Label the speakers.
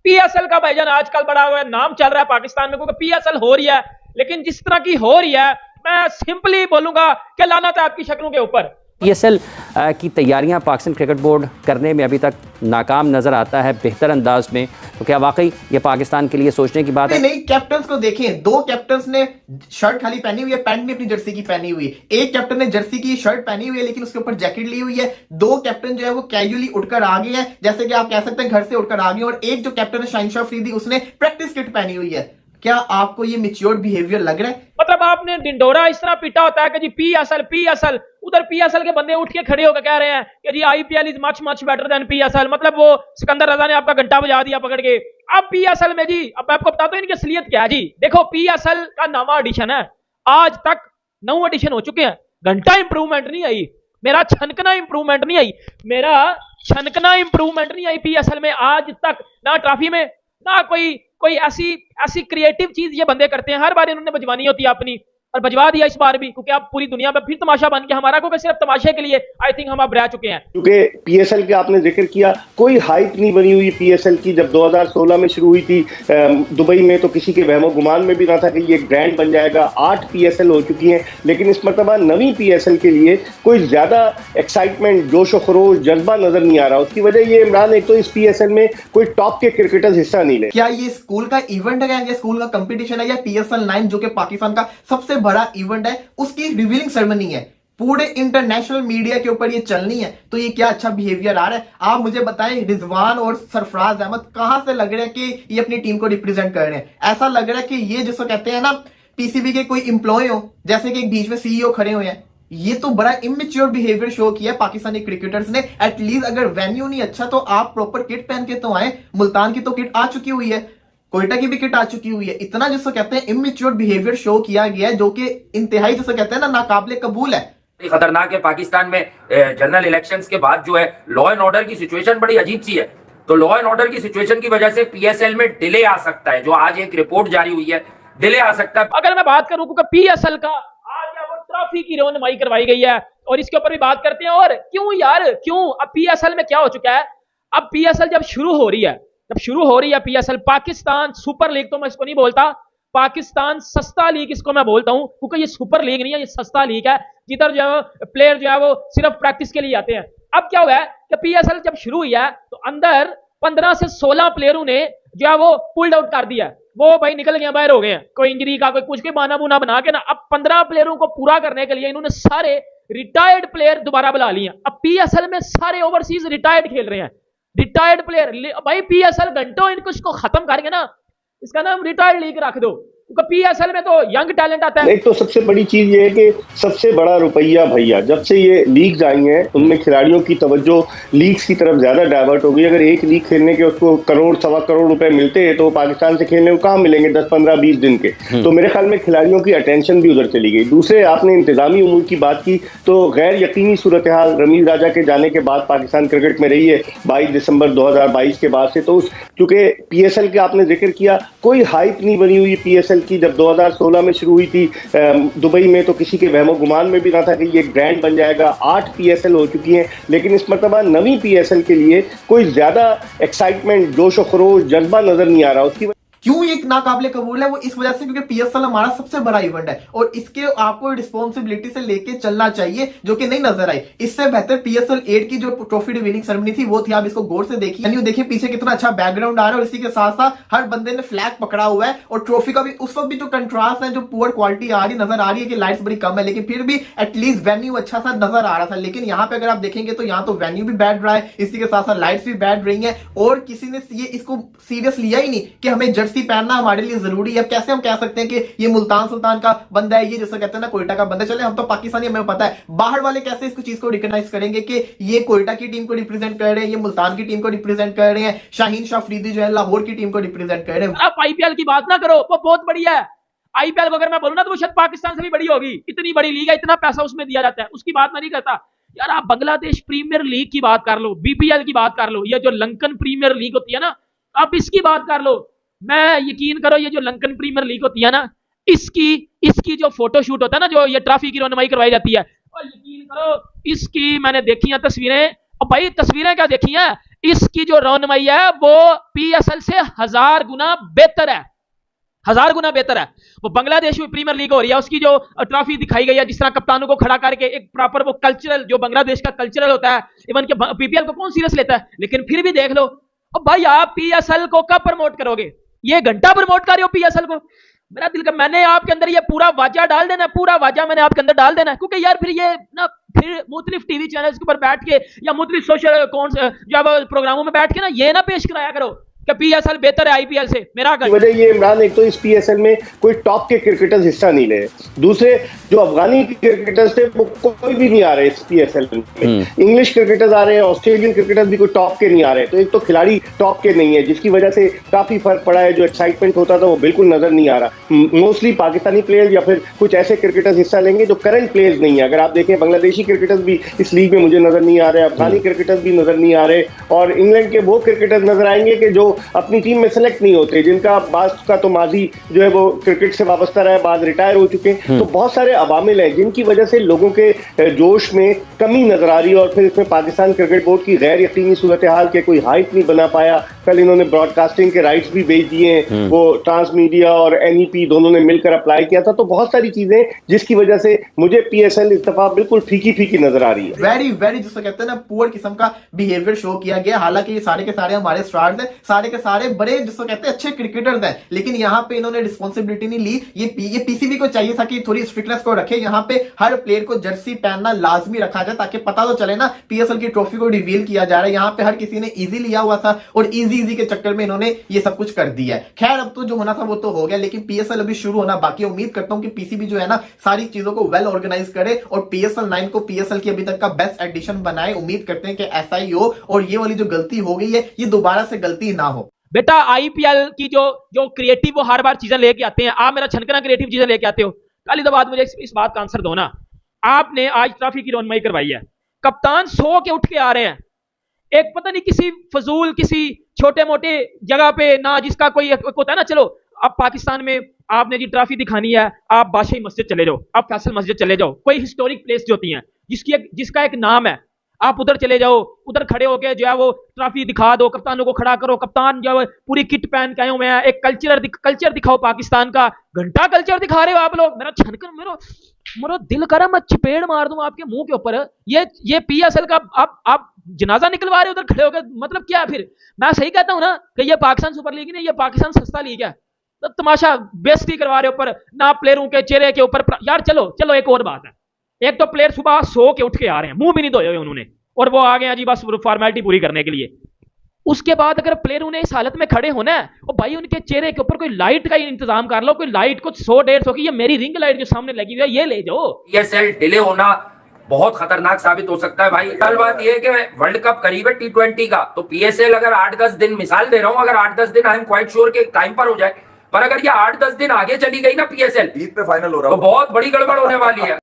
Speaker 1: PSL का भाईजान आजकल बड़ा हुआ नाम चल रहा है पाकिस्तान में, क्योंकि पीएसएल हो रही है, लेकिन जिस तरह की हो रही है, मैं सिंपली बोलूंगा कि लानत है आपकी शक्लों के ऊपर।
Speaker 2: पीएसएल की तैयारियां पाकिस्तान क्रिकेट बोर्ड करने में अभी तक नाकाम नजर आता है बेहतर अंदाज में, तो क्या वाकई ये पाकिस्तान के लिए सोचने की बात है?
Speaker 3: नहीं, कैप्टन्स को देखें, दो कैप्टन्स ने शर्ट खाली पहनी हुई है, पैंट भी अपनी जर्सी की पहनी हुई है। एक कैप्टन ने जर्सी की शर्ट पहनी हुई है लेकिन उसके ऊपर जैकेट ली हुई है। दो कैप्टन जो है वो कैजुअली उठकर आ गए हैं, जैसे कि आप कह सकते हैं घर से उठकर आ गए। और एक जो कैप्टन है शाहीन शाह अफरीदी, उसने प्रैक्टिस किट पहनी हुई है। क्या आपको ये मैच्योर्ड बिहेवियर लग रहा है?
Speaker 1: मतलब आपने डिंडोरा इस तरह पीटा होता है कि जी पीएसएल पीएसएल, उधर पीएसएल के बंदे उठ के खड़े होकर कह रहे हैं कि जी IPL is much much better than PSL. मतलब वो सिकंदर रजा ने आपका घंटा बजा दिया पकड़ के। अब पीएसएल में जी, अब मैं आपको बताता हूं इनकी असलियत क्या है जी। देखो, पीएसएल का नवा एडिशन है, आज तक 9 एडिशन हो चुके हैं, घंटा इंप्रूवमेंट नहीं आई, मेरा छनकना इंप्रूवमेंट नहीं आई, मेरा छनकना इंप्रूवमेंट नहीं आई पीएसएल में आज तक, ना ट्रॉफी में, ना कोई कोई ऐसी ऐसी क्रिएटिव चीज ये बंदे करते हैं। हर बार इन्होंने बजवानी होती है अपनी, और बजवा दिया इस बार भी, क्योंकि अब पूरी दुनिया में फिर तमाशा बन गया हमारा, क्योंकि सिर्फ तमाशे के लिए आई थिंक हम अब रह चुके हैं।
Speaker 4: क्योंकि पीएसएल के आपने जिक्र किया, कोई हाइप नहीं बनी हुई पीएसएल की। जब 2016 में शुरू हुई थी दुबई में, तो किसी के वहमो गुमान में भी ना था कि ये ग्रैंड बन जाएगा। 8 पीएसएल हो चुकी हैं, लेकिन इस मरतबा नवी पीएसएल के लिए कोई ज्यादा एक्साइटमेंट, जोश खरोश, जज्बा नजर नहीं आ रहा। उसकी वजह ये इमरान, एक तो इस पीएसएल में कोई टॉप के क्रिकेटर्स हिस्सा नहीं ले।
Speaker 3: क्या ये स्कूल का इवेंट है या स्कूल का कंपटीशन है, या पीएसएल 9 जो कि पाकिस्तान का सबसे बड़ा इवेंट है उसकी रिवीलिंग सेरेमनी है? पूरे इंटरनेशनल मीडिया के ऊपर ये चलनी है, तो ये क्या अच्छा बिहेवियर आ रहा है? आप मुझे बताएं, रिजवान और सरफराज अहमद कहां से लग रहे हैं कि ये अपनी टीम को रिप्रेजेंट कर रहे हैं? ऐसा लग रहा है कि ये जिसको कहते हैं ना पीसीबी के कोई इंप्लॉय हो, जैसे कि एक बीच में सीईओ खड़े हुए हैं। ये तो बड़ा इमेच्योर बिहेवियर शो किया पाकिस्तानी क्रिकेटर्स ने। एटलीस्ट अगर वेन्यू नहीं अच्छा तो आप प्रॉपर किट पहन के तो आए। मुल्तान की तो किट आ चुकी हुई है, कोयटा की भी किट आ चुकी हुई है। इतना जिसको कहते हैं इमेच्योर बिहेवियर शो किया गया है, जो कि इंतहाई जिसको कहते हैं ना नाकाबिले कबूल है।
Speaker 5: खतरनाक है। पाकिस्तान में जनरल इलेक्शंस के बाद जो है लॉ एंड ऑर्डर की सिचुएशन बड़ी अजीब सी है। तो लॉ एंड ऑर्डर की सिचुएशन की वजह से पीएसएल में डिले आ सकता है, जो आज एक रिपोर्ट जारी हुई है, डिले आ सकता है।
Speaker 1: अगर मैं बात करूं क्योंकि पीएसएल का आज वो ट्रॉफी की रोनमाई करवाई गई है, और इसके ऊपर भी बात करते हैं। और क्यों यार, क्यों? अब पीएसएल में क्या हो चुका है, अब पीएसएल जब शुरू हो रही है पीएसएल, पाकिस्तान सुपर लीग तो मैं इसको नहीं बोलता, पाकिस्तान सस्ता लीग इसको मैं बोलता हूं, क्योंकि ये सुपर लीग नहीं है, ये सस्ता लीग है, जिधर जो है प्लेयर जो है वो सिर्फ प्रैक्टिस के लिए आते हैं। अब क्या हुआ है कि पीएसएल जब शुरू हुई है तो अंदर 15 से 16 प्लेयरों ने जो है वो पुल्ड आउट कर दिया, वो भाई निकल गए, बाहर हो गए हैं, कोई इंजरी का कोई कुछ के बहाना बुना बना के ना। अब 15 प्लेयरों को पूरा करने के लिए इन्होंने सारे रिटायर्ड प्लेयर दोबारा बुला लिए। अब पीएसएल में सारे ओवरसीज रिटायर्ड खेल रहे हैं, रिटायर्ड प्लेयर। भाई पीएसएल घंटों इनको इसको खत्म करके ना इसका नाम रिटायर्ड लीग रख दो, क्योंकि पीएसएल में तो यंग टैलेंट आता है।
Speaker 4: एक तो सबसे बड़ी चीज ये है कि सबसे बड़ा रुपया भैया, जब से ये लीग्स आई हैं उनमें खिलाड़ियों की तवज्जो लीग्स की तरफ ज्यादा डाइवर्ट हो गई। अगर एक लीग खेलने के उसको करोड़ सवा करोड़ रुपए मिलते हैं, तो पाकिस्तान से खेलने को कहाँ मिलेंगे 10 15 20 दिन के? तो मेरे ख्याल में खिलाड़ियों की अटेंशन भी उधर चली गई। दूसरे, आपने इंतजामी उमूर की बात की, तो गैर यकीनी सूरत हाल रमीज राजा के जाने के बाद पाकिस्तान क्रिकेट में रही है 22 दिसंबर 2022 के बाद से। तो चूंकि पीएसएल के आपने जिक्र किया, कोई हाइप नहीं बनी हुई पीएसएल की। जब 2016 में शुरू हुई थी दुबई में, तो किसी के वहमो गुमान में भी ना था कि ये ग्रैंड बन जाएगा। 8 पीएसएल हो चुकी हैं, लेकिन इस मरतबा नवी पीएसएल के लिए कोई ज्यादा एक्साइटमेंट, जोश खरोश, जज्बा नजर नहीं आ रहा। उसकी
Speaker 3: क्यों एक नाकाबिले कबूल है? वो इस वजह से क्योंकि पीएसएल हमारा सबसे बड़ा इवेंट है, और इसके आपको रिस्पॉन्सिबिलिटी से लेके चलना चाहिए, जो कि नहीं नजर आई। इससे बेहतर पीएसएल 8 की जो ट्रॉफी रिवीलिंग सेरेमनी थी वो थी। आप इसको गौर से देखिए, देखिए पीछे कितना अच्छा बैकग्राउंड आ रहा है, और इसी के साथ साथ हर बंदे ने फ्लैग पकड़ा हुआ है। और ट्रॉफी का भी उस वक्त भी जो कंट्रास्ट है, जो पुअर क्वालिटी आ रही नजर आ रही है कि लाइट्स बड़ी कम है, लेकिन फिर भी एटलीस्ट वेन्यू अच्छा सा नजर आ रहा था। लेकिन यहाँ पे अगर आप देखेंगे तो यहाँ तो वेन्यू भी बैड रहा है, इसी के साथ साथ लाइट्स भी बैड रही है, और किसी ने ये इसको सीरियस लिया ही नहीं कि हमें जर्सी पहनना हमारे लिए जरूरी है। अब कैसे हम कह सकते हैं कि ये मुल्तान सुल्तान का बंदा है, ये जैसे कहते हैं ना कोयटा का बंदा। चले हम तो पाकिस्तानी, हमें पता है, बाहर वाले कैसे इसको चीज को रिकॉग्नाइज करेंगे कि ये कोयटा की टीम को रिप्रेजेंट कर रहे हैं, ये मुल्तान की टीम को रिप्रेजेंट कर रहे हैं, शाहीन शाह अफरीदी जो है लाहौर की टीम को रिप्रेजेंट कर रहे हैं।
Speaker 1: आप आईपीएल की बात ना करो, वो बहुत बड़ी है। आईपीएल को अगर मैं बोलूं ना तो वो शायद पाकिस्तान से भी बड़ी होगी, इतनी बड़ी लीग है, इतना पैसा उसमें दिया जाता है, उसकी बात मैं नहीं करता यार। आप बांग्लादेश प्रीमियर लीग की बात कर लो, बीपीएल की बात कर लो, या जो लंकन प्रीमियर लीग होती है ना, आप इसकी बात कर लो। मैं यकीन करो, ये जो लंकन प्रीमियर लीग होती है ना, इसकी जो फोटोशूट होता है ना, जो ये ट्रॉफी की रोनमाई करवाई जाती है, और यकीन करो इसकी मैंने देखी है तस्वीरें, और भाई तस्वीरें क्या देखी हैं, इसकी जो रौनमाई है वो पीएसएल से 1000 गुना बेहतर है, 1000 गुना बेहतर है। वो बांग्लादेश में प्रीमियर लीग हो रही है, उसकी जो ट्रॉफी दिखाई गई है, जिस तरह कप्तानों को खड़ा करके एक प्रॉपर वो कल्चरल, जो बांग्लादेश का कल्चरल होता है, इवन के पीपीएल को कौन सीरियस लेता है। लेकिन फिर भी देख लो, अब भाई आप पीएसएल को कब प्रमोट करोगे? ये घंटा प्रमोट कर रहे हो पीएसएल को। मेरा दिल का, मैंने आपके अंदर ये पूरा वाजा डाल देना, पूरा वाजा मैंने आपके अंदर डाल देना, क्योंकि यार फिर ये ना, फिर मुख्तलिफ टीवी चैनल्स के ऊपर बैठ के या मुख्तलिफ सोशल अकाउंट्स जब प्रोग्रामों में बैठ के ना, ये ना पेश कराया करो कि पीएसएल बेहतर है आईपीएल से। मेरा
Speaker 4: वजह ये इमरान, एक तो इस पीएसएल में कोई टॉप के क्रिकेटर्स हिस्सा नहीं ले, दूसरे जो अफगानी क्रिकेटर्स थे वो कोई भी नहीं आ रहे इस पीएसएल में। इंग्लिश क्रिकेटर्स आ रहे हैं, ऑस्ट्रेलियन क्रिकेटर्स भी कोई टॉप के नहीं आ रहे। तो एक तो खिलाड़ी टॉप के नहीं है, जिसकी वजह से काफी फर्क पड़ा है। जो एक्साइटमेंट होता था वो बिल्कुल नजर नहीं आ रहा। मोस्टली पाकिस्तानी प्लेयर्स या फिर कुछ ऐसे क्रिकेटर्स हिस्सा लेंगे जो करंट प्लेयर्स नहीं है। अगर आप देखें, बांग्लादेशी क्रिकेटर्स भी इस लीग में मुझे नजर नहीं आ रहे, अफगानी क्रिकेटर्स भी नजर नहीं आ रहे, और इंग्लैंड के वो क्रिकेटर्स नजर आएंगे कि जो अपनी टीम में सेलेक्ट नहीं होते, जिनका बाज का तो माजी जो है वो क्रिकेट से वाबस्ता रहा है, बाद रिटायर हो चुके हैं। तो बहुत सारे अवामिल हैं जिनकी वजह से लोगों के जोश में कमी नजर आ रही है। और फिर इसमें पाकिस्तान क्रिकेट बोर्ड की गैर यकीनी सूरत हाल के कोई हाइप नहीं बना पाया। कल इन्होंने ब्रॉडकास्टिंग के राइट्स भी भेज दिए हैं, वो ट्रांसमीडिया और एनईपी दोनों ने मिलकर अप्लाई किया था। तो बहुत सारी चीजें जिसकी वजह से मुझे पीएसएल इस दफा बिल्कुल फीकी फीकी नजर आ रही है।
Speaker 3: वेरी वेरी जिसको कहते हैं ना, पुअर किस्म का बिहेवियर शो किया गया। हालांकि ये सारे के सारे हमारे स्टार्स हैं, सारे के सारे बड़े जिसको कहते हैं अच्छे क्रिकेटर्स हैं, लेकिन यहाँ पे इन्होंने रिस्पॉन्सिबिलिटी नहीं ली। ये पीसीबी को चाहिए था कि थोड़ी स्ट्रिक्टनेस को रखे, यहाँ पे हर प्लेयर को जर्सी पहनना लाजमी रखा जाए, ताकि पता तो चले ना पीएसएल की ट्रॉफी को रिवील किया जा रहा है। यहाँ पे हर किसी ने इजी लिया हुआ था और इजी के चक्कर में इन्होंने ये सब कुछ कर दिया है। खैर, अब तो जो होना था वो तो हो गया, लेकिन पीएसएल अभी शुरू होना बाकी है। उम्मीद करता हूं कि पीसीबी जो है ना, सारी चीजों को वेल ऑर्गेनाइज करे और पीएसएल 9 को पीएसएल की अभी तक का बेस्ट एडिशन बनाए। उम्मीद करते हैं कि ऐसा ही हो और ये वाली जो गलती हो गई है ये दोबारा से गलती ना हो।
Speaker 1: बेटा आईपीएल की जो क्रिएटिव वो हर बार चीजें लेके आते हैं, आप मेरा छनकना क्रिएटिव चीजें लेके आते हो। काली तो बात, मुझे इस बात का आंसर दो ना। आपने आज ट्रॉफी की रौनमाई करवाई है, कप्तान 100 के उठ के आ रहे हैं, एक पता नहीं किसी फजूल किसी छोटे मोटे जगह पे ना, जिसका कोई होता है ना। चलो अब पाकिस्तान में आपने जी ट्रॉफी दिखानी है, आप बादशाही मस्जिद चले जाओ, आप फैसल मस्जिद चले जाओ, कोई हिस्टोरिक प्लेस जो होती हैं जिसका एक नाम है, आप उधर चले जाओ, उधर खड़े होकर जो है वो ट्रॉफी दिखा दो, कप्तानों को खड़ा करो, कप्तान जो है पूरी किट पहन के आए हुए हैं, एक कल्चर दिखाओ पाकिस्तान का। घंटा कल्चर दिखा रहे हो आप लोग। मेरा छनकर मेरा दिल करा मैं चपेड़ मार दूं आपके मुंह के ऊपर। ये पीएसएल का आप जनाजा निकलवा रहे हो उधर खड़े होकर, मतलब क्या? फिर मैं सही कहता हूं ना कि ये पाकिस्तान सुपर लीग नहीं, ये पाकिस्तान सस्ता लीग है। तो तमाशा बेइज्जती करवा रहे हो ऊपर ना, प्लेयरों के चेहरे के ऊपर। यार चलो एक और बात है, एक तो प्लेयर सुबह 100 के उठ के आ रहे हैं, मुंह भी नहीं धोए हुए उन्होंने, और वो आ गए जी बस फॉर्मेलिटी पूरी करने के लिए। उसके बाद अगर प्लेयर उन्हें इस हालत में खड़े होना है, और भाई उनके चेहरे के ऊपर कोई लाइट का इंतजाम कर लो, कोई लाइट कुछ 100-150 की, ये मेरी रिंग लाइट जो सामने लगी हुई है ये ले जाओ।
Speaker 5: पीएसएल डिले होना बहुत खतरनाक साबित हो सकता है भाई। कल बात यह है कि वर्ल्ड कप करीब है T20 का, तो पीएसएल अगर 8-10 दिन, मिसाल दे रहा हूं, अगर 8-10 दिन आई एम क्वाइट श्योर के टाइम पर हो जाए, पर अगर ये 8-10 दिन आगे चली गई ना पीएसएल,
Speaker 6: ईद पे फाइनल हो रहा
Speaker 5: तो बहुत बड़ी गड़बड़ होने वाली है।